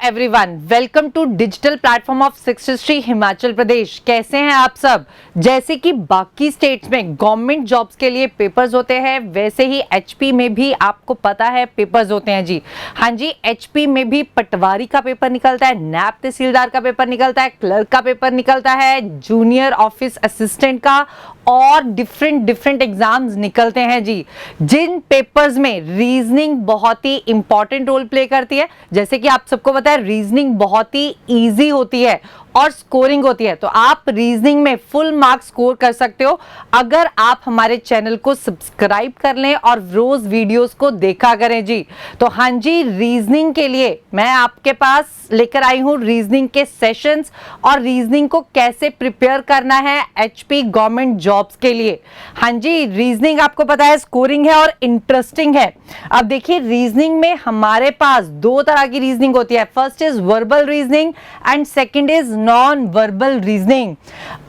Everyone, welcome to digital platform of six history Himachal Pradesh. कैसे हैं आप सब? जैसे कि बाकी स्टेट्स में गवर्नमेंट जॉब्स के लिए पेपर्स होते हैं, वैसे ही एचपी में भी आपको पता है पेपर्स होते हैं जी। हाँ जी, एचपी में भी पटवारी का पेपर निकलता है, नैब तहसीलदार का पेपर निकलता है, क्लर्क का पेपर निकलता है, जूनियर ऑफिस असिस्टेंट का और डिफरेंट एग्जाम्स निकलते हैं जी। जिन पेपर्स में रीजनिंग बहुत ही इंपॉर्टेंट रोल प्ले करती है, जैसे कि आप सबको पता है रीजनिंग बहुत ही इजी होती है और स्कोरिंग होती है, तो आप रीजनिंग में फुल मार्क्स स्कोर कर सकते हो अगर आप हमारे चैनल को सब्सक्राइब कर लें और रोज वीडियोस को देखा करें जी। तो हाँ जी, रीजनिंग के लिए मैं आपके पास लेकर आई हूं रीजनिंग के सेशंस और रीजनिंग को कैसे प्रिपेयर करना है एचपी गवर्नमेंट जॉब्स के लिए। हाँ जी, रीजनिंग आपको पता है स्कोरिंग है और इंटरेस्टिंग है। अब देखिए, रीजनिंग में हमारे पास दो तरह की रीजनिंग होती है। First is verbal reasoning and second is non verbal reasoning.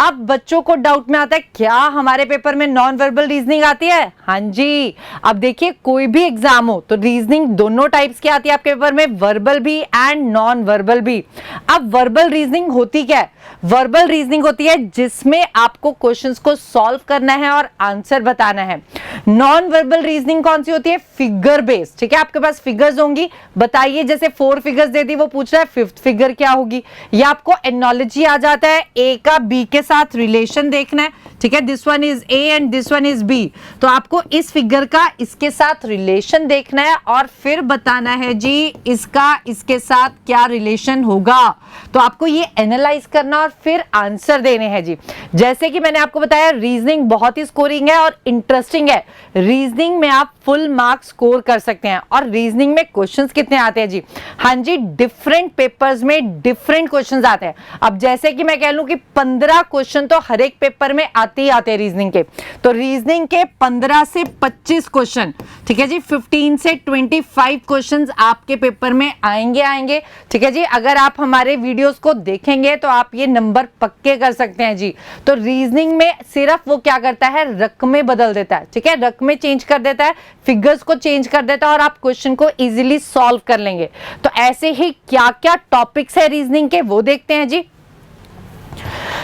अब बच्चों को डाउट में आता है, क्या हमारे पेपर में नॉन वर्बल रीजनिंग आती है? हाँ जी, अब देखिए कोई भी एग्जाम हो तो रीजनिंग दोनों टाइप्स की आती है आपके पेपर में, वर्बल भी एंड नॉन वर्बल भी। अब वर्बल रीजनिंग होती क्या है? वर्बल रीजनिंग होती है जिसमें आपको क्वेश्चंस को सॉल्व करना है और आंसर बताना है। नॉन वर्बल रीजनिंग कौन सी होती है? Figure based. ठीक है, आपके पास फिगर्स होंगी, बताइए जैसे 4 फिगर्स दे दी, वो पूछ रहा है 5th फिगर क्या होगी, या आपको एनोलॉजी आ जाता है, ए का बी के साथ रिलेशन देखना है। ठीक है, this one is A and this one is B, तो आपको इस फिगर का इसके साथ रिलेशन देखना है और फिर बताना है जी इसका इसके साथ क्या रिलेशन होगा। तो आपको ये एनालाइज करना और फिर आंसर देने हैं जी। जैसे कि मैंने आपको बताया, रीजनिंग बहुत ही स्कोरिंग है और इंटरेस्टिंग है। रीजनिंग में आप फुल मार्क्स स्कोर कर सकते हैं। और रीजनिंग में क्वेश्चंस कितने आते हैं जी? हाँ जी, डिफरेंट पेपर्स में डिफरेंट क्वेश्चंस आते हैं। अब जैसे कि मैं कह लूं कि 15 क्वेश्चन तो हर एक पेपर में आते ही आते हैं रीजनिंग के, तो रीजनिंग के 15 से 25 क्वेश्चन, ठीक है जी, 15 से 25 क्वेश्चंस आपके पेपर में आएंगे। ठीक है जी, अगर आप हमारे वीडियोस को देखेंगे तो आप ये नंबर पक्के कर सकते हैं जी। तो रीजनिंग में सिर्फ वो क्या करता है, रकमें बदल देता है। ठीक है, रकमें चेंज कर देता है, फिगर्स को चेंज कर देता है और आप क्वेश्चन को इजीली सॉल्व कर लेंगे। तो ऐसे ही क्या क्या टॉपिक्स है रीजनिंग के, वो देखते हैं जी।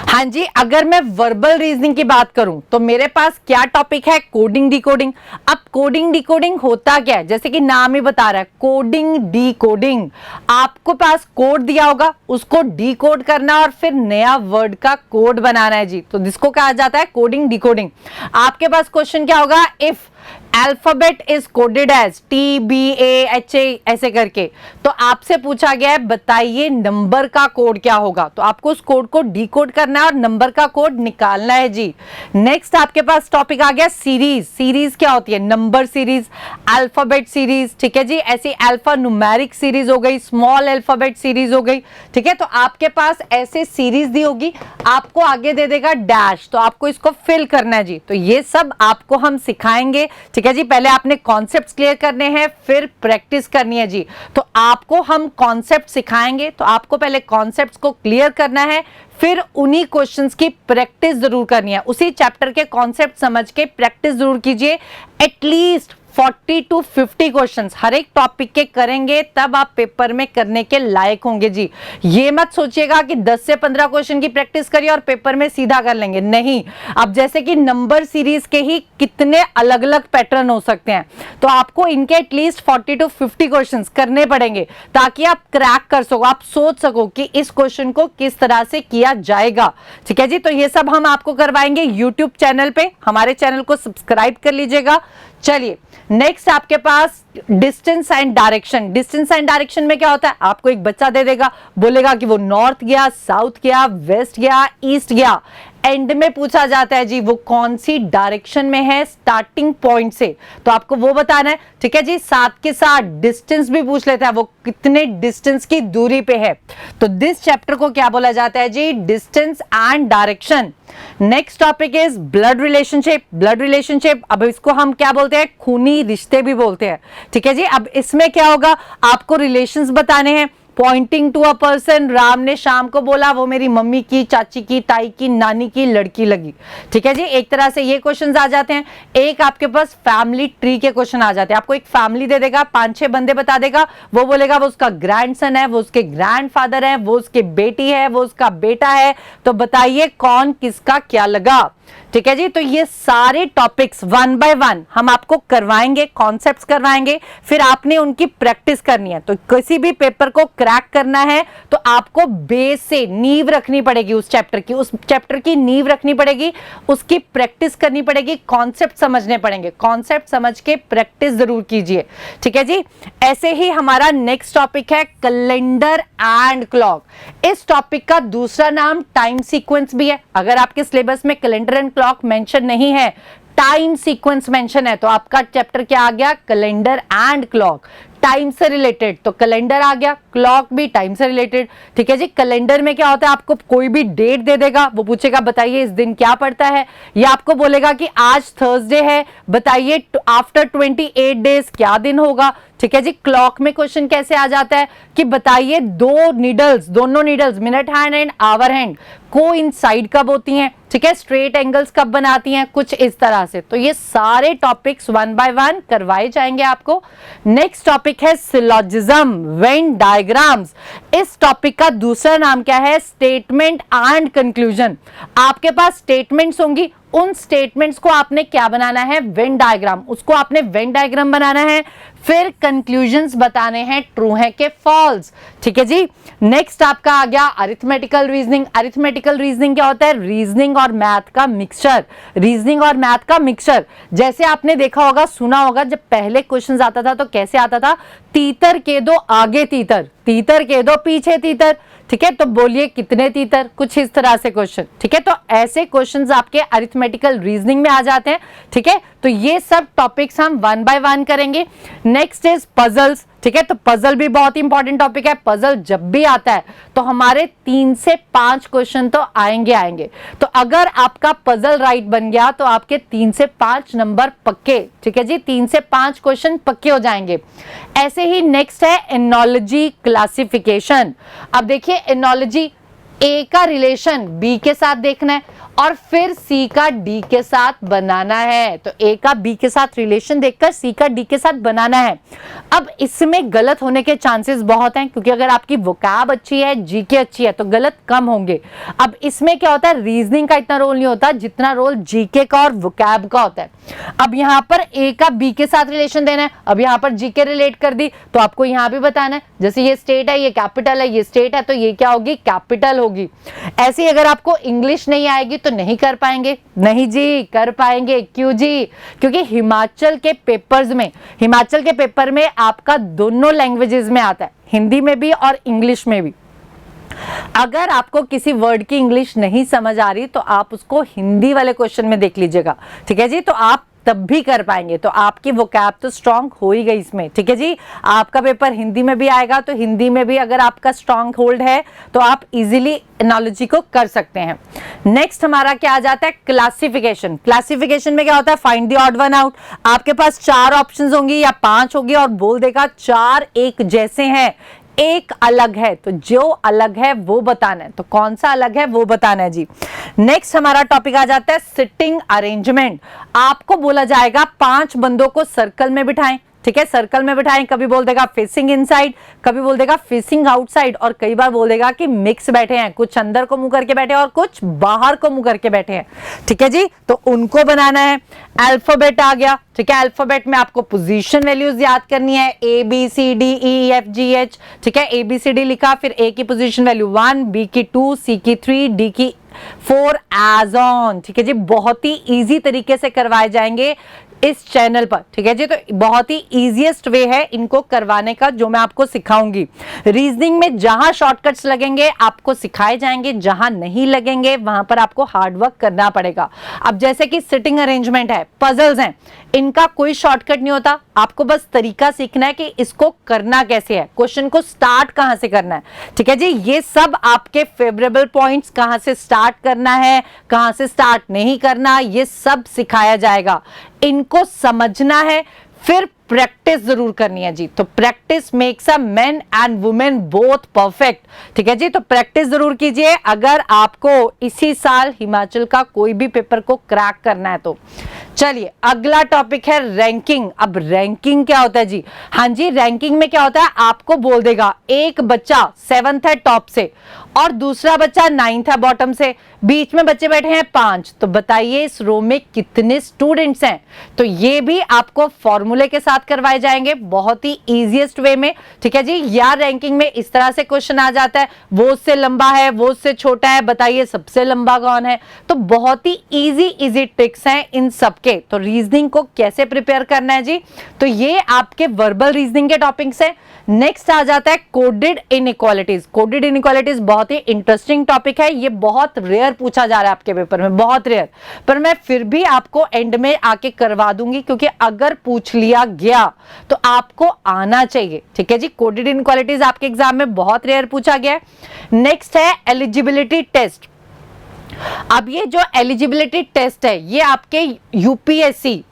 हाँ जी, अगर मैं वर्बल रीजनिंग की बात करूं तो मेरे पास क्या टॉपिक है? Coding decoding. अब कोडिंग डिकोडिंग होता क्या है? जैसे कि नाम ही बता रहा है, कोडिंग डिकोडिंग। आपको पास कोड दिया होगा, उसको डिकोड करना और फिर नया वर्ड का कोड बनाना है जी। तो जिसको कहा जाता है कोडिंग डिकोडिंग। आपके पास क्वेश्चन क्या होगा? If alphabet is coded as TBAHA ऐसे करके, तो आपसे पूछा गया है बताइए नंबर का कोड क्या होगा। तो आपको उस कोड को डिकोड करना है और नंबर का कोड निकालना है जी। नेक्स्ट आपके पास टॉपिक आ गया सीरीज। सीरीज क्या होती है? Number series, alphabet series. ठीक है जी, ऐसी अल्फा न्यूमेरिक सीरीज हो गई, स्मॉल अल्फाबेट सीरीज हो गई। ठीक है, तो आपके पास ऐसे सीरीज दी होगी, आपको आगे दे देगा डैश, तो आपको इसको फिल करना है जी। तो ये सब आपको हम सिखाएंगे। ठीक है जी, पहले आपने कॉन्सेप्ट्स क्लियर करने हैं, फिर प्रैक्टिस करनी है जी। तो आपको हम कॉन्सेप्ट सिखाएंगे, तो आपको पहले कॉन्सेप्ट्स को क्लियर करना है, फिर उन्हीं क्वेश्चंस की प्रैक्टिस जरूर करनी है। उसी चैप्टर के कॉन्सेप्ट समझ के प्रैक्टिस जरूर कीजिए। एटलीस्ट 40 to 50 क्वेश्चंस हर एक टॉपिक के करेंगे, तब आप पेपर में करने के लायक होंगे जी। ये मत सोचिएगा कि 10 से 15 क्वेश्चन की प्रैक्टिस करिए और पेपर में सीधा कर लेंगे, नहीं। अब जैसे कि नंबर सीरीज के ही कितने अलग अलग पैटर्न हो सकते हैं, तो आपको इनके एटलीस्ट 40 to 50 क्वेश्चंस करने पड़ेंगे ताकि आप क्रैक कर सको, आप सोच सको कि इस क्वेश्चन को किस तरह से किया जाएगा। ठीक है जी, तो ये सब हम आपको करवाएंगे यूट्यूब चैनल पे। हमारे चैनल को सब्सक्राइब कर लीजिएगा। चलिए, नेक्स्ट आपके पास distance and direction. Distance and direction में क्या होता है? आपको एक बच्चा दे देगा, बोलेगा कि वो नॉर्थ गया, साउथ गया, वेस्ट गया, ईस्ट गया। एंड में पूछा जाता है जी वो कौन सी डायरेक्शन में है स्टार्टिंग पॉइंट से, तो आपको वो बताना है। ठीक है जी, साथ के साथ डिस्टेंस भी पूछ लेता है, वो कितने डिस्टेंस की दूरी पे है। तो दिस चैप्टर को क्या बोला जाता है जी? Distance and direction. Next topic is blood relationship. Blood relationship, अब इसको हम क्या बोलते हैं? खूनी रिश्ते भी बोलते हैं। ठीक है जी, अब इसमें क्या होगा? आपको रिलेशंस बताने हैं, pointing to a person, Ram ने श्याम को बोला वो मेरी मम्मी की, चाची की, ताई की, नानी की लड़की लगी। ठीक है जी, एक तरह से ये क्वेश्चंस आ जाते हैं। एक आपके पास फैमिली ट्री के क्वेश्चन आ जाते हैं। आपको एक फैमिली दे देगा, 5-6 बंदे बता देगा, वो बोलेगा वो उसका ग्रैंडसन है, वो उसके ग्रैंडफादर है, वो उसकी बेटी है, वो उसका बेटा है, तो बताइए कौन किसका क्या लगा। ठीक है जी, तो ये सारे टॉपिक्स 1 बाय 1 हम आपको करवाएंगे, कॉन्सेप्ट्स करवाएंगे, फिर आपने उनकी प्रैक्टिस करनी है। तो किसी भी पेपर को क्रैक करना है तो आपको बेस से नींव रखनी पड़ेगी, उस चैप्टर की नींव रखनी पड़ेगी, उसकी प्रैक्टिस करनी पड़ेगी, कॉन्सेप्ट समझने पड़ेंगे, कॉन्सेप्ट समझ के प्रैक्टिस जरूर कीजिए। ठीक है जी, ऐसे ही हमारा नेक्स्ट टॉपिक है कैलेंडर एंड क्लॉक। इस टॉपिक का दूसरा नाम टाइम सीक्वेंस भी है। अगर आपके सिलेबस में कैलेंडर एंड क्लॉक मेंशन नहीं है, टाइम सीक्वेंस मेंशन है, तो आपका चैप्टर क्या आ गया, कैलेंडर एंड क्लॉक, टाइम से रिलेटेड। तो कैलेंडर आ गया, क्लॉक भी टाइम से रिलेटेड। ठीक है जी, कैलेंडर में क्या होता है, आपको कोई भी डेट दे देगा, वो पूछेगा बताइए इस दिन क्या पड़ता है, या आपको बोलेगा कि आज थर्सडे है, बताइए आफ्टर 28 डेज क्या दिन होगा। ठीक है जी, क्लॉक में क्वेश्चन कैसे आ जाता है कि बताइए दोनों needles minute hand and hour hand coincide कब होती हैं। ठीक है, स्ट्रेट एंगल्स कब बनाती हैं, कुछ इस तरह से। तो ये सारे टॉपिक्स 1 बाय 1 करवाए जाएंगे आपको। नेक्स्ट टॉपिक है सिलॉजिज्म, वेन डायग्राम्स। इस टॉपिक का दूसरा नाम क्या है, स्टेटमेंट एंड कंक्लूजन। आपके पास स्टेटमेंट्स होंगी, उन स्टेटमेंट्स को आपने क्या बनाना है, वेन डायग्राम, उसको आपने वेन डायग्राम बनाना है, फिर कंक्लूजन्स बताने हैं, ट्रू है कि फॉल्स। ठीक है जी, नेक्स्ट आपका आ गया अरिथमेटिकल रीजनिंग। अरिथमेटिकल रीजनिंग क्या होता है, रीजनिंग और मैथ का मिक्सचर, रीजनिंग और मैथ का मिक्सचर। जैसे आपने देखा होगा, सुना होगा, जब पहले क्वेश्चंस आता था तो कैसे आता था, तीतर के दो आगे तीतर, तीतर के दो पीछे तीतर। ठीक है, तो बोलिए कितने तीतर, कुछ इस तरह से क्वेश्चन। ठीक है, तो ऐसे क्वेश्चंस आपके अरिथमेटिकल रीजनिंग में आ जाते हैं। ठीक है, तो ये सब टॉपिक्स हम 1 बाय 1 करेंगे। Next is puzzles. ठीक है, तो पजल भी बहुत इंपॉर्टेंट टॉपिक है। पजल जब भी आता है तो हमारे 3 से 5 क्वेश्चन तो आएंगे। तो अगर आपका पजल राइट बन गया तो आपके 3 से 5 नंबर पक्के। ठीक है जी, 3 से 5 क्वेश्चन पक्के हो जाएंगे। ऐसे ही नेक्स्ट है एनोलॉजी क्लासिफिकेशन। अब देखिए एनोलॉजी, ए का रिलेशन बी के साथ देखना है और फिर सी का डी के साथ बनाना है। तो ए का बी के साथ रिलेशन देखकर सी का डी के साथ बनाना है। अब इसमें गलत होने के चांसेस बहुत हैं, क्योंकि अगर आपकी वोकैब अच्छी है, जीके अच्छी है, तो गलत कम होंगे। अब इसमें क्या होता है, रीजनिंग का इतना रोल नहीं होता जितना रोल जीके का और वोकैब का होता है। अब यहाँ पर ए का बी के साथ रिलेशन देना है, अब यहाँ पर जीके रिलेट कर दी तो आपको यहाँ भी बताना है, जैसे ये स्टेट है, ये कैपिटल है, ये स्टेट है, तो ये क्या होगी, कैपिटल होगी। ऐसे ही अगर आपको इंग्लिश नहीं आएगी तो नहीं कर पाएंगे, नहीं जी कर पाएंगे। क्यों जी, क्योंकि हिमाचल के पेपर में आपका दोनों लैंग्वेजेस में आता है, हिंदी में भी और इंग्लिश में भी। अगर आपको किसी वर्ड की इंग्लिश नहीं समझ आ रही तो आप उसको हिंदी वाले क्वेश्चन में देख लीजिएगा। ठीक है जी, तो आप तब भी कर पाएंगे। तो आपकी वोकैब तो स्ट्रांग हो ही गई इसमें। ठीक है जी, आपका पेपर हिंदी में भी आएगा तो हिंदी में भी अगर आपका स्ट्रांग होल्ड है तो आप इजीली एनालॉजी को कर सकते हैं। नेक्स्ट हमारा क्या आ जाता है, क्लासिफिकेशन। क्लासिफिकेशन में क्या होता है, find the odd one out. आपके पास 4 ऑप्शंस होंगी या 5 होगी और बोल देगा 4 एक जैसे हैं, एक अलग है, तो जो अलग है वो बताना है। तो कौन सा अलग है वो बताना है जी। नेक्स्ट हमारा टॉपिक आ जाता है सिटिंग अरेंजमेंट। आपको बोला जाएगा 5 बंदों को सर्कल में बिठाएं। ठीक है, सर्कल में बिठाएं, कभी बोल देगा फेसिंग इनसाइड, कभी बोल देगा फेसिंग आउटसाइड, और कई बार बोल देगा कि मिक्स बैठे हैं, कुछ अंदर को मुंह करके बैठे हैं और कुछ बाहर को मुंह करके बैठे हैं। ठीक है जी, तो उनको बनाना है। अल्फाबेट आ गया। ठीक है, अल्फाबेट में आपको पोजीशन वैल्यूज याद करनी है, A B C D E F G H. ठीक है, ए बी सी डी लिखा, फिर ए की पोजीशन वैल्यू 1, बी की 2, सी की 3, डी की 4 एज ऑन। ठीक है जी, बहुत ही इजी तरीके से करवाए जाएंगे इस चैनल पर। ठीक है जी, तो बहुत ही इजीएस्ट वे है इनको करवाने का, जो मैं आपको सिखाऊंगी। रीजनिंग में जहां शॉर्टकट्स लगेंगे आपको सिखाए जाएंगे, जहां नहीं लगेंगे वहां पर आपको हार्डवर्क करना पड़ेगा। अब जैसे कि सिटिंग अरेंजमेंट है, पजल्स हैं, इनका कोई शॉर्टकट नहीं होता, आपको बस तरीका सीखना है कि इसको करना कैसे है, क्वेश्चन को स्टार्ट कहां से करना है। ठीक है जी, ये सब आपके फेवरेबल पॉइंट्स, कहां से स्टार्ट करना है, कहां से स्टार्ट नहीं करना, ये सब सिखाया जाएगा। इनको समझना है, फिर प्रैक्टिस जरूर करनी है जी। तो practice makes a man and women both perfect, ठीक है जी। तो प्रैक्टिस जरूर कीजिए अगर आपको इसी साल हिमाचल का कोई भी पेपर को क्रैक करना है तो। चलिए अगला टॉपिक है रैंकिंग। अब रैंकिंग क्या होता है जी? हाँ जी, रैंकिंग में क्या होता है, आपको बोल देगा एक बच्चा 7th है टॉप से और दूसरा बच्चा 9th है बॉटम से, बीच में बच्चे बैठे हैं 5, तो बताइए इस रो में कितने स्टूडेंट्स हैं। तो ये भी आपको फॉर्मूले के साथ करवाए जाएंगे बहुत ही इजीएस्ट वे में, ठीक है जी। या रैंकिंग में इस तरह से क्वेश्चन आ जाता है, वो उससे लंबा है, वो उससे छोटा है, बताइए सबसे लंबा कौन है। तो बहुत ही इजी ट्रिक्स हैं इन सबके। तो रीजनिंग को कैसे प्रिपेयर करना है जी, तो ये आपके वर्बल रीजनिंग के टॉपिक्स हैं। नेक्स्ट आ जाता है कोडेड इनइक्वालिटीज। कोडेड इनइक्वालिटीज बहुत ही इंटरेस्टिंग टॉपिक है, ये बहुत रेयर पूछा जा रहा है आपके पेपर में, बहुत रेयर, पर मैं फिर भी आपको एंड में आके करवा दूंगी क्योंकि अगर पूछ लिया गया तो आपको आना चाहिए, ठीक है जी। कोडेड इनइक्वालिटीज आपके एग्जाम में बहुत रेयर पूछा गया है। नेक्स्ट है एलिजिबिलिटी टेस्ट। अब ये जो एलिजिबिलिटी टेस्ट है ये आपके यूपीएससी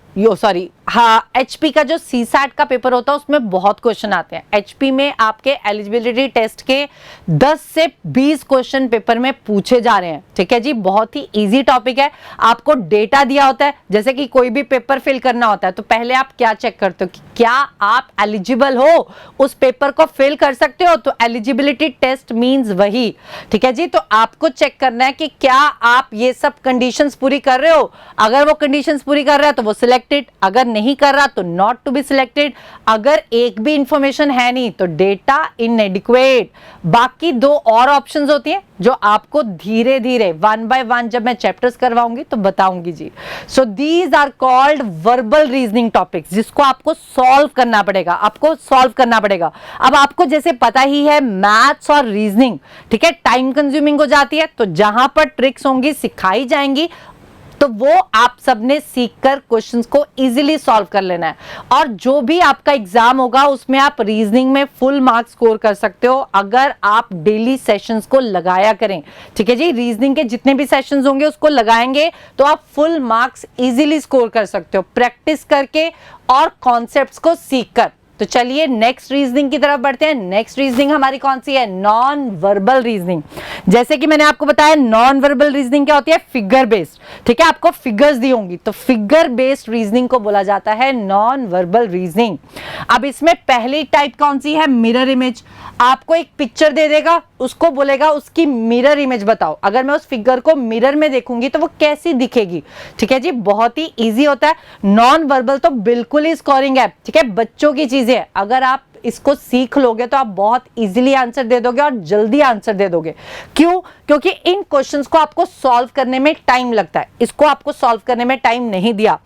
एचपी का जो सीसैट का पेपर होता है उसमें बहुत क्वेश्चन आते हैं। एचपी में आपके एलिजिबिलिटी टेस्ट के 10 से 20 क्वेश्चन पेपर में पूछे जा रहे हैं, ठीक है जी। बहुत ही इजी टॉपिक है। आपको डेटा दिया होता है, जैसे कि कोई भी पेपर फिल करना होता है तो पहले आप क्या चेक करते हो कि क्या आप एलिजिबल हो, उस पेपर को फिल कर सकते हो। तो एलिजिबिलिटी टेस्ट मींस वही, ठीक है जी। तो आपको चेक करना है कि क्या आप ये सब कंडीशंस पूरी कर रहे हो। अगर वो कंडीशंस पूरी कर रहा है तो वो सिलेक्टेड, अगर नहीं कर रहा तो नॉट टू बी सिलेक्टेड। अगर एक भी इंफॉर्मेशन है नहीं तो डेटा इनएडिक्वेट। बाकी 2 और ऑप्शंस होती हैं जो आपको धीरे धीरे 1 by 1 जब मैं चैप्टर्स करवाऊंगी तो बताऊंगी जी। So these are called verbal reasoning topics, जिसको आपको सॉल्व करना पड़ेगा, आपको सॉल्व करना पड़ेगा। अब आपको जैसे पता ही है मैथ्स और रीजनिंग, ठीक है, टाइम कंज्यूमिंग हो जाती है, तो जहां पर ट्रिक्स होंगी सिखाई जाएंगी तो वो आप सबने सीखकर क्वेश्चंस को इजीली सॉल्व कर लेना है। और जो भी आपका एग्जाम होगा उसमें आप रीजनिंग में फुल मार्क्स स्कोर कर सकते हो अगर आप डेली सेशंस को लगाया करें, ठीक है जी। रीजनिंग के जितने भी सेशंस होंगे उसको लगाएंगे तो आप फुल मार्क्स इजीली स्कोर कर सकते हो प्रैक्टिस करके और कॉन्सेप्ट्स को सीखकर। तो चलिए नेक्स्ट रीजनिंग की तरफ बढ़ते हैं। नेक्स्ट रीजनिंग हमारी कौन सी है? Non verbal reasoning. जैसे कि मैंने आपको बताया नॉन वर्बल रीजनिंग क्या होती है? फिगर बेस्ड, ठीक है। आपको फिगर्स दी होंगी तो फिगर बेस्ड रीजनिंग को बोला जाता है नॉन वर्बल रीजनिंग। अब इसमें पहली टाइप कौन सी है? Mirror image. आपको एक पिक्चर दे देगा, उसको बोलेगा उसकी मिरर इमेज बताओ। अगर मैं उस फिगर को मिरर में देखूंगी तो वो कैसी दिखेगी, ठीक है जी। बहुत ही इजी होता है। नॉन वर्बल तो बिल्कुल ही स्कोरिंग है, ठीक है, बच्चों की चीजें है। अगर आप इसको सीख लोगे तो आप बहुत इजीली आंसर दे दोगे और जल्दी आंसर दे दोगे। क्यों? क्योंकि इन क्वेश्चंस को आपको सॉल्व करने में टाइम लगता है, इसको आपको सॉल्व करने में टाइम नहीं दिया,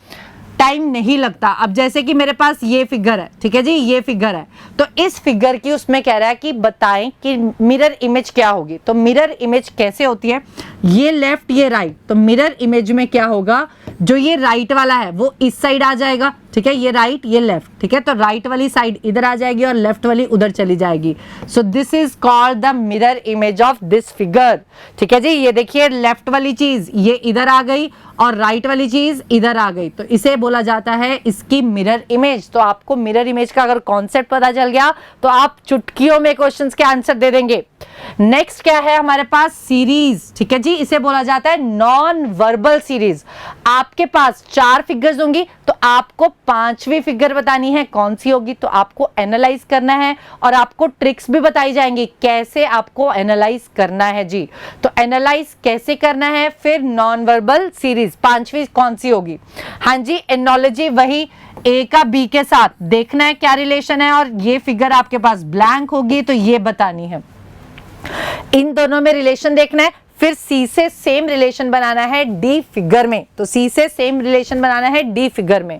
टाइम नहीं लगता। अब जैसे कि मेरे पास ये फिगर है, ठीक है जी, ये फिगर है, तो इस फिगर की उसमें कह रहा है कि बताएं कि मिरर इमेज क्या होगी। तो मिरर इमेज कैसे होती है? ये लेफ्ट ये राइट, तो मिरर इमेज में क्या होगा, जो ये राइट वाला है वो इस साइड आ जाएगा, ठीक है, ये राइट ये लेफ्ट, ठीक है। तो राइट वाली साइड इधर आ जाएगी और लेफ्ट वाली उधर चली जाएगी। So this is called the mirror image of this figure, ठीक है जी। ये देखिए लेफ्ट वाली चीज ये इधर आ गई और राइट वाली चीज इधर आ गई, तो इसे बोला जाता है इसकी मिरर इमेज। तो आपको मिरर इमेज का अगर कॉन्सेप्ट पता चल गया तो आप चुटकियों में क्वेश्चंस के आंसर दे देंगे। नेक्स्ट क्या है हमारे पास? सीरीज, ठीक है जी, इसे बोला जाता है नॉन वर्बल सीरीज। आपके पास 4 फिगर्स होंगी तो आपको 5वीं फिगर बतानी है, कौन सी होगी? तो आपको एनालाइज करना है और आपको ट्रिक्स भी बताई जाएंगी कैसे आपको एनालाइज करना है जी। तो एनालाइज कैसे करना है, फिर नॉन वर्बल सीरीज 5वीं कौन सी होगी? हाँ जी, एनोलॉजी, वही ए का बी के साथ देखना है क्या रिलेशन है, और ये फिगर आपके पास ब्लैंक होगी तो ये बतानी है, इन दोनों में रिलेशन देखना है। फिर सी से सेम रिलेशन बनाना है डी फिगर में, तो सी से सेम रिलेशन बनाना है डी फिगर में।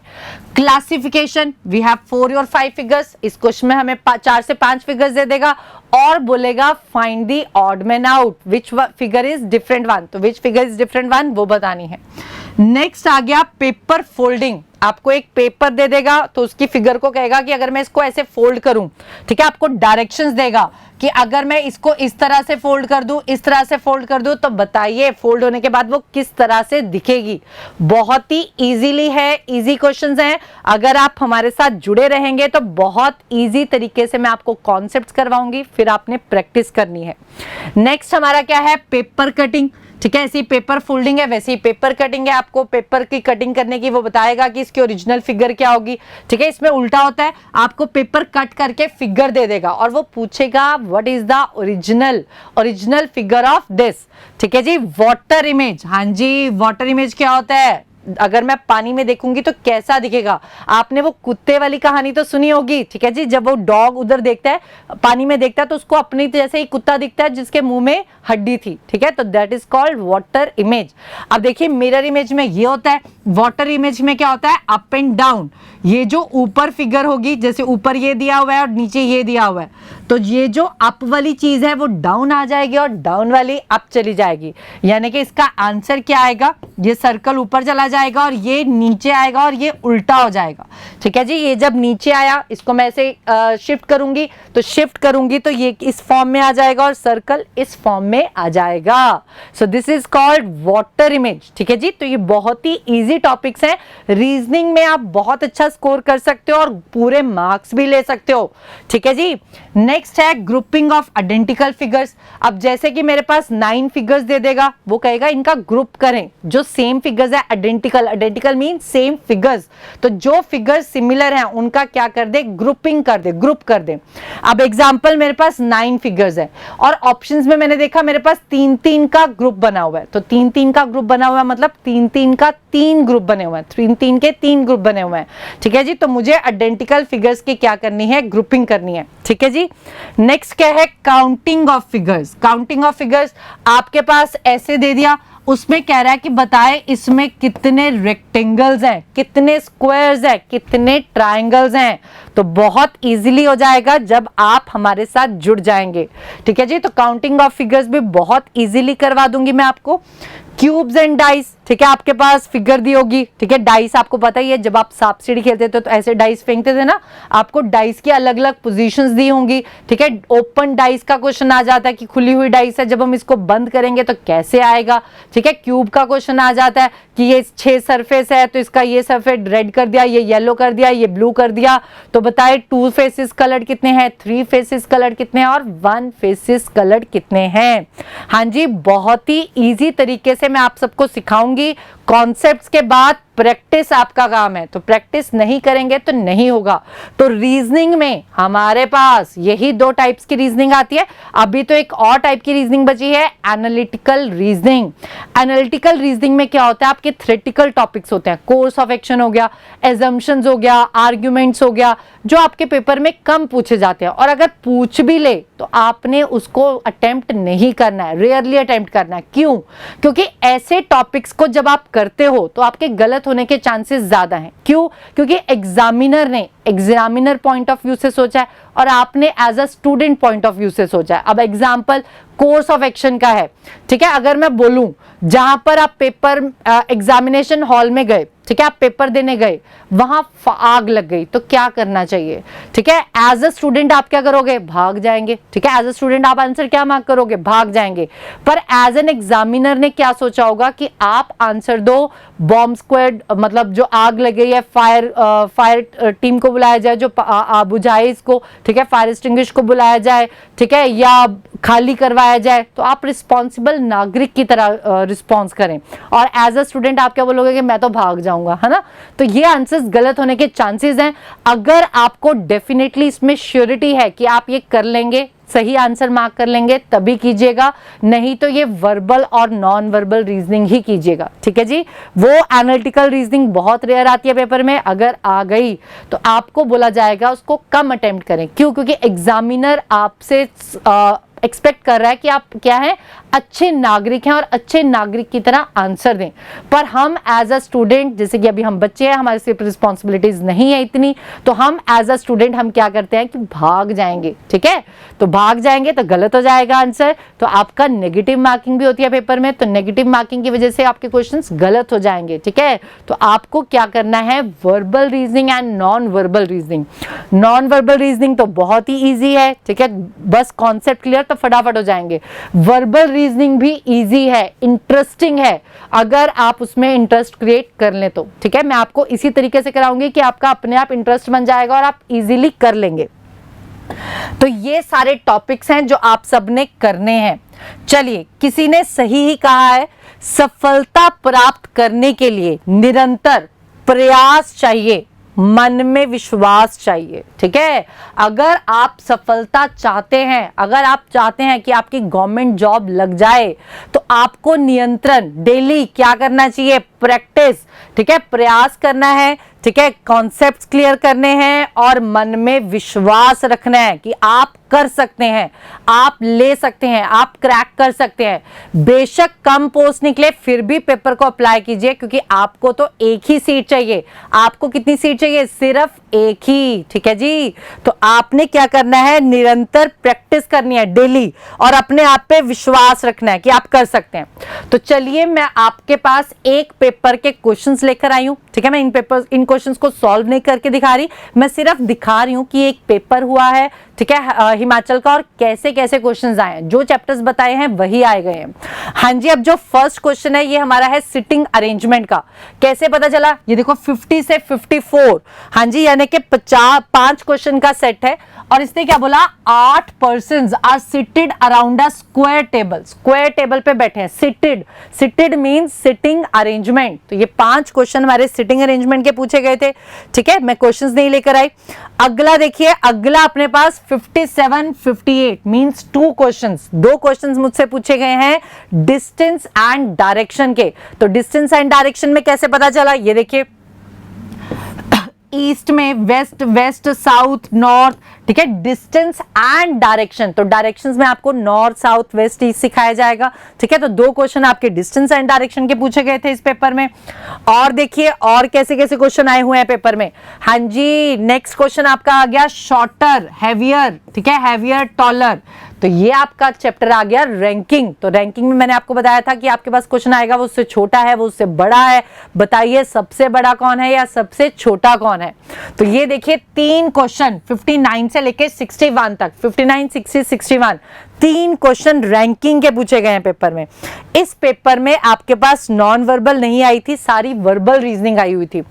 क्लासिफिकेशन, वी हैव 4 और 5 फिगर्स। इस क्वेश्चन में हमें 4 से 5 फिगर्स दे देगा और बोलेगा find the odd man out, which figure is different one, तो which figure is different one वो बतानी है। नेक्स्ट आ गया पेपर फोल्डिंग। आपको एक पेपर दे देगा तो उसकी फिगर को कहेगा कि अगर मैं इसको ऐसे फोल्ड करूं, ठीक है, आपको डायरेक्शंस देगा कि अगर मैं इसको इस तरह से फोल्ड कर दूं, इस तरह से फोल्ड कर दूं, तो बताइए फोल्ड होने के बाद वो किस तरह से दिखेगी। बहुत ही इजीली है, इजी क्वेश्चंस हैं। अगर आप हमारे साथ जुड़े रहेंगे तो बहुत इजी तरीके से मैं आपको कॉन्सेप्ट्स करवाऊंगी, फिर आपने प्रैक्टिस करनी है। नेक्स्ट हमारा क्या है, पेपर कटिंग, ठीक है। ऐसी पेपर फोल्डिंग है, वैसे ही पेपर कटिंग है। आपको पेपर की कटिंग करने की वो बताएगा कि इसकी ओरिजिनल फिगर क्या होगी, ठीक है। इसमें उल्टा होता है, आपको पेपर कट करके फिगर दे देगा और वो पूछेगा what is the original figure of this, ठीक है जी। वाटर इमेज, हाँ जी, वाटर इमेज क्या होता है, अगर मैं पानी में देखूंगी तो कैसा दिखेगा। आपने वो कुत्ते वाली कहानी तो सुनी होगी, ठीक है जी, जब वो डॉग उधर देखता है, पानी में देखता है, तो उसको अपनी जैसे ही कुत्ता दिखता है जिसके मुंह में हड्डी थी, ठीक है, तो that is called water image. अब देखिए मिरर इमेज में ये होता है, वाटर इमेज में क्या होता है, अप एंड डाउन। ये जो ऊपर फिगर होगी, जैसे ऊपर ये दिया हुआ है और नीचे ये दिया हुआ है, तो ये जो अप वाली चीज है वो डाउन आ जाएगी और डाउन वाली अप चली जाएगी। यानी कि इसका आंसर क्या आएगा, ये सर्कल ऊपर चला जाएगा और ये नीचे आएगा और ये उल्टा हो जाएगा, ठीक है जी। ये जब नीचे आया, इसको मैं ऐसे शिफ्ट करूंगी तो ये इस फॉर्म में आ जाएगा और सर्कल इस फॉर्म में आ जाएगा। So this is called water image, ठीक है जी। तो ये बहुत ही इजी टॉपिक्स हैं, रीजनिंग में आप बहुत अच्छा स्कोर कर सकते हो और पूरे मार्क्स भी ले सकते हो, ठीक है जी। नेक्स्ट है ग्रुपिंग ऑफ आइडेंटिकल फिगर्स। अब जैसे कि मेरे पास 9 फिगर्स दे देगा, वो कहेगा इनका ग्रुप करें। जो सेम फिगर्स है, आइडेंटिकल मीन सेम फिगर्स, तो जो फिगर्स सिमिलर हैं उनका क्या कर दे, ग्रुपिंग कर दे, ग्रुप कर दे। अब एग्जांपल मेरे पास 9 फिगर्स है और ऑप्शंस में मैंने देखा मेरे पास 3-3 का ग्रुप बना हुआ है, तो 3-3 का ग्रुप बना हुआ है मतलब 3-3 का 3 ग्रुप बने हुए हैं, 3-3 के 3 ग्रुप बने हुए हैं, ठीक है जी। तो मुझे आइडेंटिकल फिगर्स की क्या करनी है, ग्रुपिंग करनी है, ठीक है जी। नेक्स्ट क्या है, counting of figures. Counting of figures आपके पास ऐसे दे दिया, उसमें कह रहा है कि बताए इसमें कितने रेक्टेंगल्स हैं, कितने स्क्वायर्स हैं, कितने ट्रायंगल्स हैं। तो बहुत इजीली हो जाएगा जब आप हमारे साथ जुड़ जाएंगे, ठीक है जी। तो काउंटिंग ऑफ फिगर्स भी बहुत इजीली करवा दूंगी मैं आपको। क्यूब्स एंड डाइस, ठीक है, आपके पास फिगर दी होगी, ठीक है। डाइस आपको पता ही है, जब आप सांप सीढ़ी खेलते थे तो ऐसे डाइस फेंकते थे ना, आपको डाइस की अलग अलग पोजीशंस दी होंगी, ठीक है। ओपन डाइस का क्वेश्चन आ जाता है कि खुली हुई डाइस है, जब हम इसको बंद करेंगे तो कैसे आएगा, ठीक है। क्यूब का क्वेश्चन आ जाता है कि ये 6 सरफेस है, तो इसका ये सरफेस रेड कर दिया, ये येलो कर दिया, ये ब्लू कर दिया, तो बताए 2 फेसेस कलर्ड कितने हैं, 3 फेसेस कलर्ड कितने हैं और 1 फेसेस कलर्ड कितने हैं। हाँ जी, बहुत ही ईजी तरीके से मैं आप सबको सिखाऊंगी। कॉन्सेप्ट्स के बाद प्रैक्टिस आपका काम है, तो प्रैक्टिस नहीं करेंगे तो नहीं होगा। तो रीजनिंग में हमारे पास यही 2 टाइप्स की रीजनिंग आती है। अभी तो एक और टाइप की रीजनिंग बची है, एनालिटिकल रीजनिंग। एनालिटिकल रीजनिंग में क्या होता है, आपके थ्योरेटिकल टॉपिक्स होते हैं, कोर्स ऑफ एक्शन हो गया, एजम्पशंस हो गया, आर्ग्यूमेंट्स हो गया, जो आपके पेपर में कम पूछे जाते हैं, और अगर पूछ भी ले तो आपने उसको अटेम्प्ट नहीं करना है, रेयरली अटेम्प्ट करना है। क्यों? क्योंकि ऐसे टॉपिक्स को जब आप करते हो तो आपके गलत होने के चांसेस ज्यादा हैं। क्यों? क्योंकि एग्जामिनर ने एग्जामिनर पॉइंट ऑफ व्यू से सोचा है और आपने as a student point of view से सोचा है। अब एग्जांपल कोर्स ऑफ एक्शन का है, ठीक है। अगर मैं बोलूं जहां पर आप पेपर एग्जामिनेशन हॉल में गए, ठीक है, आप पेपर देने गए, वहां आग लग गई, तो क्या करना चाहिए, ठीक है। एज अ स्टूडेंट आप क्या करोगे, भाग जाएंगे, ठीक है। एज अ स्टूडेंट आप आंसर क्या मार्क करोगे, भाग जाएंगे। पर एज एन एग्जामिनर ने क्या सोचा होगा कि आप आंसर दो, बॉम्ब स्क्वाड, मतलब जो आग लग गई है, फायर टीम को बुलाया जाए जो बुझाए इसको, ठीक है, फायर एक्सटिंग्विश को बुलाया जाए, ठीक है, या खाली करवाया जाए, तो आप रिस्पॉन्सिबल नागरिक की तरह रिस्पॉन्स करें। और एज अ स्टूडेंट आप क्या बोलोगे कि मैं तो भाग जाऊंगा, है ना। तो ये आंसर्स गलत होने के चांसेस हैं। अगर आपको डेफिनेटली इसमें श्योरिटी है कि आप ये कर लेंगे, सही आंसर मार्क कर लेंगे, तभी कीजिएगा, नहीं तो ये वर्बल और नॉन वर्बल रीजनिंग ही कीजिएगा, ठीक है जी। वो एनालिटिकल रीजनिंग बहुत रेयर आती है पेपर में, अगर आ गई तो आपको बोला जाएगा उसको कम अटेम्प्ट करें। क्यों? क्योंकि एग्जामिनर आपसे एक्सपेक्ट कर रहा है कि आप क्या है, अच्छे नागरिक हैं और अच्छे नागरिक की तरह आंसर दें। पर हम एज अ स्टूडेंट, जैसे कि अभी हम बच्चे हैं, हमारे सिर्फ रिस्पॉन्सिबिलिटीज नहीं है इतनी, तो हम एज अ स्टूडेंट हम क्या करते हैं कि भाग जाएंगे। ठीक है, तो भाग जाएंगे तो गलत हो जाएगा आंसर, तो आपका नेगेटिव मार्किंग भी होती है पेपर में, तो नेगेटिव मार्किंग की वजह से आपके क्वेश्चंस गलत हो जाएंगे। ठीक है, तो आपको क्या करना है, verbal reasoning and non verbal reasoning. Non verbal reasoning तो बहुत ही ईजी है, ठीक है, बस कॉन्सेप्ट क्लियर तो फटाफट हो जाएंगे। वर्बल रीजनिंग भी ईजी है, इंटरेस्टिंग है, अगर आप उसमें इंटरेस्ट क्रिएट कर लें तो। ठीक है, मैं आपको इसी तरीके से कराऊंगी कि आपका अपने आप इंटरेस्ट बन जाएगा और आप इजीली कर लेंगे। तो ये सारे टॉपिक्स हैं जो आप सबने करने हैं। चलिए, किसी ने सही ही कहा है, सफलता प्राप्त करने के लिए निरंतर प्रयास चाहिए, मन में विश्वास चाहिए। ठीक है, अगर आप सफलता चाहते हैं, अगर आप चाहते हैं कि आपकी गवर्नमेंट जॉब लग जाए, तो आपको नियंत्रण डेली क्या करना चाहिए, प्रैक्टिस, ठीक है, प्रयास करना है, ठीक है, कॉन्सेप्ट्स क्लियर करने हैं और मन में विश्वास रखना है कि आप कर सकते हैं, आप ले सकते हैं, आप क्रैक कर सकते हैं। बेशक कम पोस्ट निकले फिर भी पेपर को अप्लाई कीजिए, क्योंकि आपको तो एक ही सीट चाहिए। आपको कितनी सीट चाहिए, सिर्फ एक ही। ठीक है जी, तो आपने क्या करना है, निरंतर प्रैक्टिस करनी है डेली और अपने आप पे विश्वास रखना है कि आप कर सकते हैं। तो चलिए, मैं आपके पास एक पेपर के क्वेश्चंस लेकर आई हूं। ठीक है, मैं इन क्वेश्चंस को सॉल्व नहीं करके दिखा रही, मैं सिर्फ दिखा रही हूं कि एक पेपर हुआ है, ठीक है, हिमाचल का, और कैसे कैसे क्वेश्चंस आए हैं। जो चैप्टर्स बताए हैं वही आए गए हैं। हाँ जी, अब जो फर्स्ट क्वेश्चन है ये हमारा है सिटिंग अरेंजमेंट का। कैसे पता चला, ये देखो 50 से 54, हाँ जी, यानी कि 5 क्वेश्चन का सेट है। और इसने क्या बोला, 8 persons are seated around a square table. Square table पे बैठे हैं, seated, seated means sitting arrangement. तो ये 5 क्वेश्चन हमारे सिटिंग अरेंजमेंट के पूछे गए थे। ठीक है, मैं क्वेश्चंस नहीं लेकर आई। अगला देखिए, अगला अपने पास 57 58 मींस 2 क्वेश्चंस, 2 क्वेश्चंस मुझसे पूछे गए हैं डिस्टेंस एंड डायरेक्शन के। तो डिस्टेंस एंड डायरेक्शन में कैसे पता चला, ये देखिए, ईस्ट में, वेस्ट, वेस्ट साउथ नॉर्थ, ठीक है, डिस्टेंस एंड डायरेक्शन। तो डायरेक्शंस में आपको नॉर्थ साउथ वेस्ट ईस्ट सिखाया जाएगा। ठीक है, तो 2 क्वेश्चन आपके डिस्टेंस एंड डायरेक्शन के पूछे गए थे इस पेपर में। और देखिए और कैसे कैसे क्वेश्चन आए हुए हैं पेपर में। हाँ जी, नेक्स्ट क्वेश्चन आपका आ गया शॉर्टर हैवियर, ठीक है, हैवियर टॉलर। तो ये आपका चैप्टर आ गया रैंकिंग। तो रैंकिंग में मैंने आपको बताया था कि आपके पास क्वेश्चन आएगा, वो उससे छोटा है, वो उससे बड़ा है, बताइए सबसे बड़ा कौन है या सबसे छोटा कौन है। तो ये देखिए 3 क्वेश्चन 59 से लेके 61 तक, 59 60 61 3 क्वेश्चन रैंकिंग के पूछे गए हैं पेपर में। इस पेपर में आपके पास नॉन वर्बल नहीं आई थी, सारी वर्बल रीजनिंग आई हुई थी।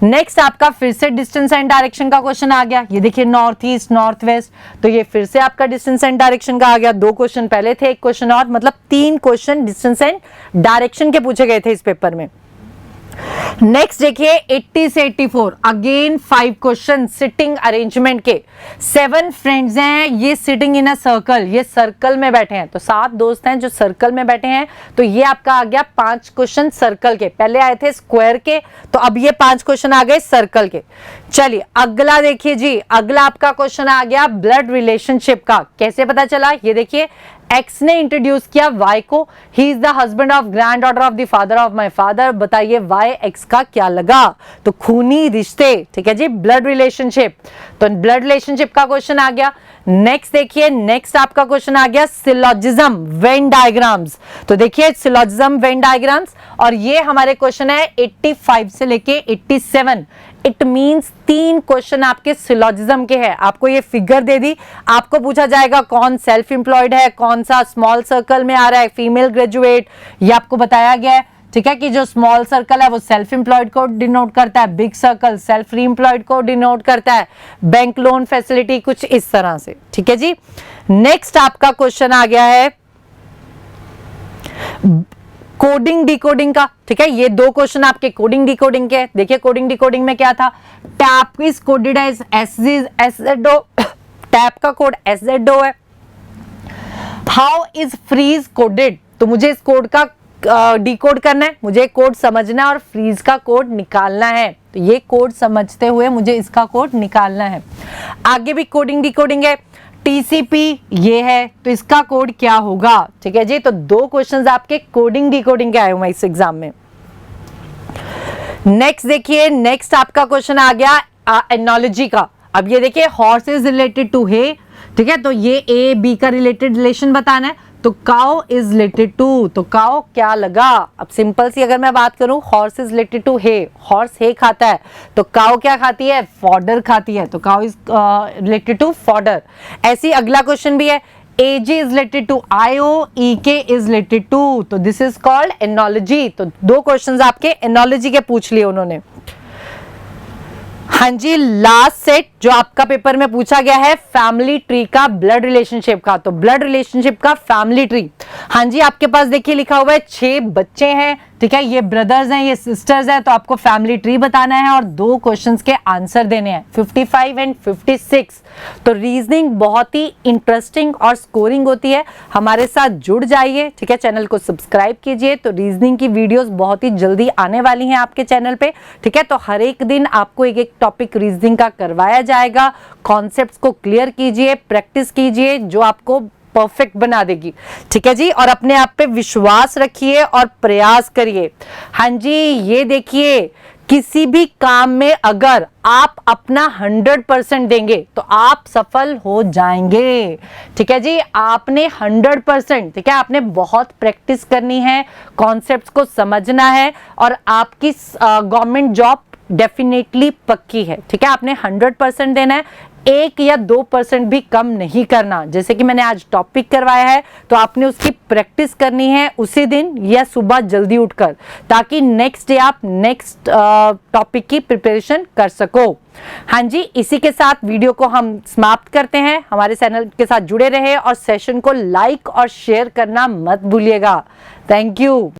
नेक्स्ट आपका फिर से डिस्टेंस एंड डायरेक्शन का क्वेश्चन आ गया। ये देखिए नॉर्थ ईस्ट नॉर्थ वेस्ट, तो ये फिर से आपका डिस्टेंस एंड डायरेक्शन का आ गया। 2 क्वेश्चन पहले थे, 1 क्वेश्चन और, मतलब 3 क्वेश्चन डिस्टेंस एंड डायरेक्शन के पूछे गए थे इस पेपर में। नेक्स्ट देखिए 80 से 84, अगेन 5 क्वेश्चन सिटिंग अरेंजमेंट के। 7 फ्रेंड्स हैं, ये सिटिंग इन अ सर्कल, ये सर्कल में बैठे हैं। तो 7 दोस्त हैं जो सर्कल में बैठे हैं। तो ये आपका आ गया 5 क्वेश्चन सर्कल के, पहले आए थे स्क्वायर के, तो अब ये 5 क्वेश्चन आ गए सर्कल के। चलिए अगला देखिए जी, अगला आपका क्वेश्चन आ गया ब्लड रिलेशनशिप का। कैसे पता चला, ये देखिए एक्स ने इंट्रोड्यूस किया वाई को, he is the husband of grand daughter of the father of my father, बताइए वाई एक्स का क्या लगा। तो खूनी रिश्ते, ठीक है जी, ब्लड रिलेशनशिप। तो ब्लड रिलेशनशिप का क्वेश्चन आ गया। नेक्स्ट देखिए, नेक्स्ट आपका क्वेश्चन आ गया सिलोजिज्म वेन डायग्राम्स। तो देखिए सिलोजिज्म वेन डायग्राम्स, और ये हमारे क्वेश्चन है 85 से लेके 87। इट मींस 3 क्वेश्चन आपके सिलोजिज्म के हैं। आपको ये फिगर दे दी, आपको पूछा जाएगा कौन सेल्फ एम्प्लॉयड है, कौन सा स्मॉल सर्कल में आ रहा है, फीमेल ग्रेजुएट, ये आपको बताया गया है। ठीक है, कि जो स्मॉल सर्कल है वो सेल्फ एम्प्लॉयड को डिनोट करता है, बिग सर्कल सेल्फ री एम्प्लॉयड को डिनोट करता है, बैंक लोन फैसिलिटी कुछ इस तरह से। ठीक है जी, नेक्स्ट आपका क्वेश्चन आ गया है कोडिंग डिकोडिंग का। ठीक है, ये 2 क्वेश्चन आपके कोडिंग डिकोडिंग के। देखिए कोडिंग डिकोडिंग में क्या था, tap is coded as SZO, tap का कोड एसजेडओ है। हाउ इज फ्रीज कोडेड, तो मुझे इस कोड का डिकोड करना है, मुझे कोड समझना है और फ्रीज का कोड निकालना है। तो ये कोड समझते हुए मुझे इसका कोड निकालना है। आगे भी कोडिंग डिकोडिंग है। TCP ये है, तो इसका कोड क्या होगा? ठीक है जी, तो 2 क्वेश्चंस आपके कोडिंग डिकोडिंग के आए हुए इस एग्जाम में। नेक्स्ट देखिए, नेक्स्ट आपका क्वेश्चन आ गया एनोलॉजी का। अब ये देखिए, हॉर्स इज रिलेटेड टू हे, ठीक है, तो ये ए बी का रिलेशन बताना है। तो काउ इज रिलेटेड टू, तो काउ क्या लगा? अब सिंपल सी अगर मैं बात करूं, horse is related to hay, horse hay खाता है, तो काउ क्या खाती है? फॉडर खाती है, तो cow is related to fodder. ऐसी अगला क्वेश्चन भी है, AG is related to IO, EK is related to, तो दिस इज कॉल्ड एनोलॉजी। तो 2 क्वेश्चंस आपके एनोलॉजी के पूछ लिए उन्होंने। हाँ जी, लास्ट सेट जो आपका पेपर में पूछा गया है फैमिली ट्री का, ब्लड रिलेशनशिप का, तो ब्लड रिलेशनशिप का फैमिली ट्री। हाँ जी, आपके पास देखिए लिखा हुआ है 6 बच्चे हैं, ठीक है, ये ब्रदर्स हैं, ये सिस्टर्स हैं, तो आपको फैमिली ट्री बताना है और 2 क्वेश्चंस के आंसर देने हैं, 55 एंड 56। तो रीजनिंग बहुत ही इंटरेस्टिंग और स्कोरिंग होती है, हमारे साथ जुड़ जाइए, ठीक है, चैनल को सब्सक्राइब कीजिए। तो रीजनिंग की वीडियोस बहुत ही जल्दी आने वाली हैं आपके चैनल पे, ठीक है, तो हर एक दिन आपको एक टॉपिक रीजनिंग का करवाया जाएगा। कॉन्सेप्ट्स को क्लियर कीजिए, प्रैक्टिस कीजिए, जो आपको परफेक्ट बना देगी, ठीक है जी, और अपने आप पे विश्वास रखिए और प्रयास करिए। हाँ जी, ये देखिए, किसी भी काम में अगर आप अपना 100% देंगे तो आप सफल हो जाएंगे, ठीक है जी। आपने 100%, ठीक है, आपने बहुत प्रैक्टिस करनी है, कॉन्सेप्ट्स को समझना है और आपकी गवर्नमेंट जॉब डेफिनेटली पक्की है, ठीक है। आपने 100% देना है, 1 या 2% भी कम नहीं करना। जैसे कि मैंने आज टॉपिक करवाया है, तो आपने उसकी प्रैक्टिस करनी है उसी दिन या सुबह जल्दी उठकर, ताकि नेक्स्ट डे आप नेक्स्ट टॉपिक की प्रिपरेशन कर सको। हाँ जी, इसी के साथ वीडियो को हम समाप्त करते हैं। हमारे चैनल के साथ जुड़े रहे और सेशन को लाइक और शेयर करना मत भूलिएगा। Thank you.